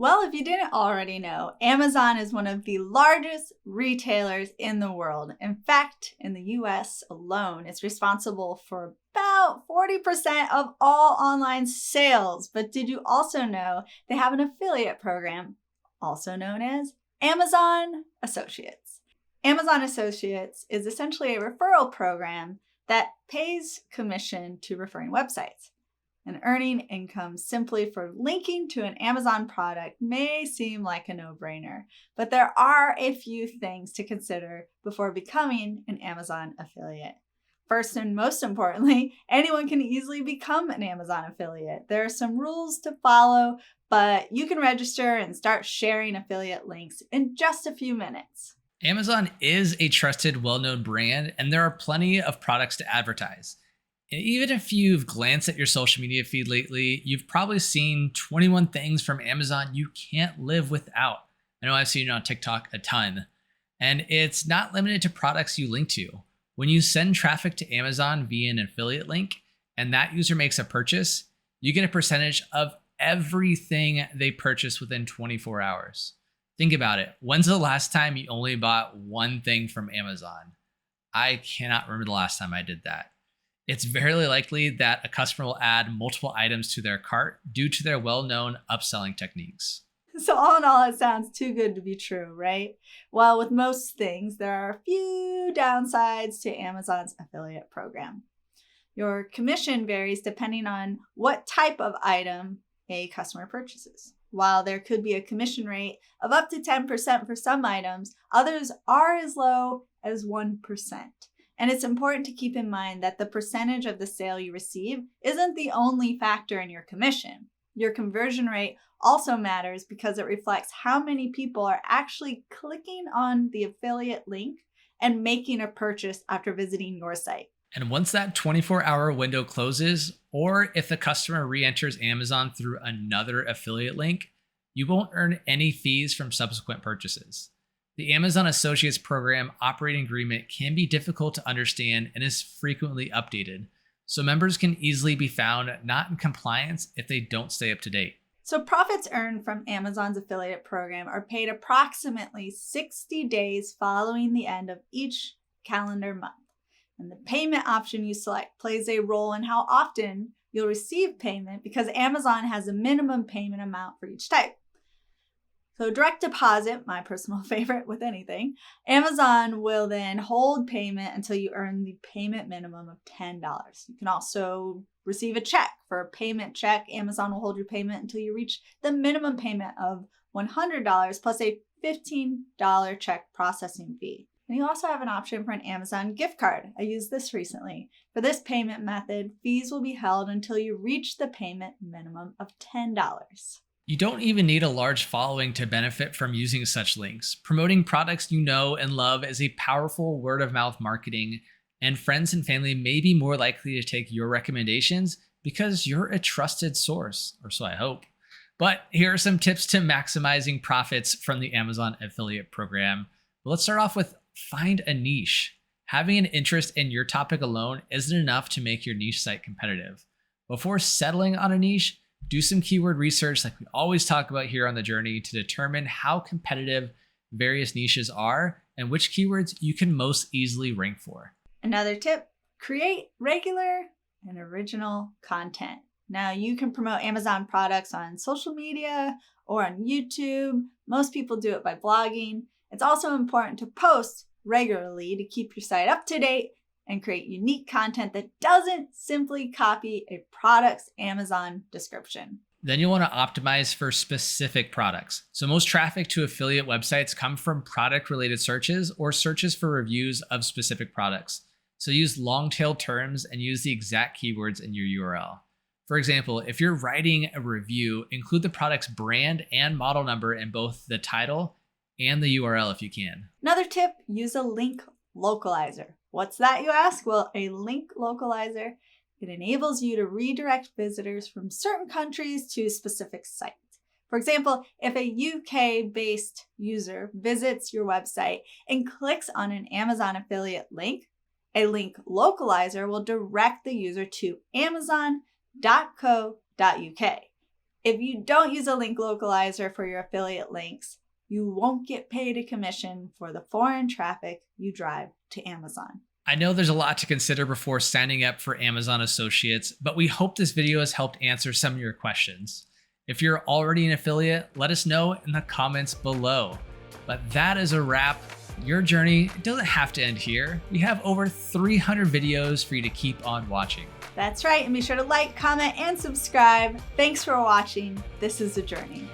Well, if you didn't already know, Amazon is one of the largest retailers in the world. In fact, in the US alone, it's responsible for about 40% of all online sales. But did you also know they have an affiliate program, also known as Amazon Associates? Amazon Associates is essentially a referral program that pays commission to referring websites. And earning income simply for linking to an Amazon product may seem like a no-brainer, but there are a few things to consider before becoming an Amazon affiliate. First and most importantly, anyone can easily become an Amazon affiliate. There are some rules to follow, but you can register and start sharing affiliate links in just a few minutes. Amazon is a trusted, well-known brand, and there are plenty of products to advertise. Even if you've glanced at your social media feed lately, you've probably seen 21 things from Amazon you can't live without. I know I've seen it on TikTok a ton. And it's not limited to products you link to. When you send traffic to Amazon via an affiliate link and that user makes a purchase, you get a percentage of everything they purchase within 24 hours. Think about it. When's the last time you only bought one thing from Amazon? I cannot remember the last time I did that. It's very likely that a customer will add multiple items to their cart due to their well-known upselling techniques. So all in all, it sounds too good to be true, right? Well, with most things, there are a few downsides to Amazon's affiliate program. Your commission varies depending on what type of item a customer purchases. While there could be a commission rate of up to 10% for some items, others are as low as 1%. And it's important to keep in mind that the percentage of the sale you receive isn't the only factor in your commission. Your conversion rate also matters because it reflects how many people are actually clicking on the affiliate link and making a purchase after visiting your site. And once that 24-hour window closes, or if the customer re-enters Amazon through another affiliate link, you won't earn any fees from subsequent purchases. The Amazon Associates Program operating agreement can be difficult to understand and is frequently updated, so members can easily be found not in compliance if they don't stay up to date. So profits earned from Amazon's affiliate program are paid approximately 60 days following the end of each calendar month. And the payment option you select plays a role in how often you'll receive payment because Amazon has a minimum payment amount for each type. So direct deposit, my personal favorite with anything, Amazon will then hold payment until you earn the payment minimum of $10. You can also receive a check. For a payment check, Amazon will hold your payment until you reach the minimum payment of $100 plus a $15 check processing fee. And you also have an option for an Amazon gift card. I used this recently. For this payment method, fees will be held until you reach the payment minimum of $10. You don't even need a large following to benefit from using such links. Promoting products you know and love is a powerful word-of-mouth marketing, and friends and family may be more likely to take your recommendations because you're a trusted source, or so I hope. But here are some tips to maximizing profits from the Amazon affiliate program. Let's start off with find a niche. Having an interest in your topic alone isn't enough to make your niche site competitive. Before settling on a niche, do some keyword research like we always talk about here on The Journey to determine how competitive various niches are and which keywords you can most easily rank for. Another tip, create regular and original content. Now you can promote Amazon products on social media or on YouTube. Most people do it by blogging. It's also important to post regularly to keep your site up to date and create unique content that doesn't simply copy a product's Amazon description. Then you'll want to optimize for specific products. So most traffic to affiliate websites come from product-related searches or searches for reviews of specific products. So use long-tail terms and use the exact keywords in your URL. For example, if you're writing a review, include the product's brand and model number in both the title and the URL if you can. Another tip, use a link localizer. What's that, you ask? Well, a link localizer, it enables you to redirect visitors from certain countries to specific sites. For example, if a UK-based user visits your website and clicks on an Amazon affiliate link, a link localizer will direct the user to amazon.co.uk. If you don't use a link localizer for your affiliate links, you won't get paid a commission for the foreign traffic you drive to Amazon. I know there's a lot to consider before signing up for Amazon Associates, but we hope this video has helped answer some of your questions. If you're already an affiliate, let us know in the comments below. But that is a wrap. Your journey doesn't have to end here. We have over 300 videos for you to keep on watching. That's right, and be sure to like, comment, and subscribe. Thanks for watching. This is a journey.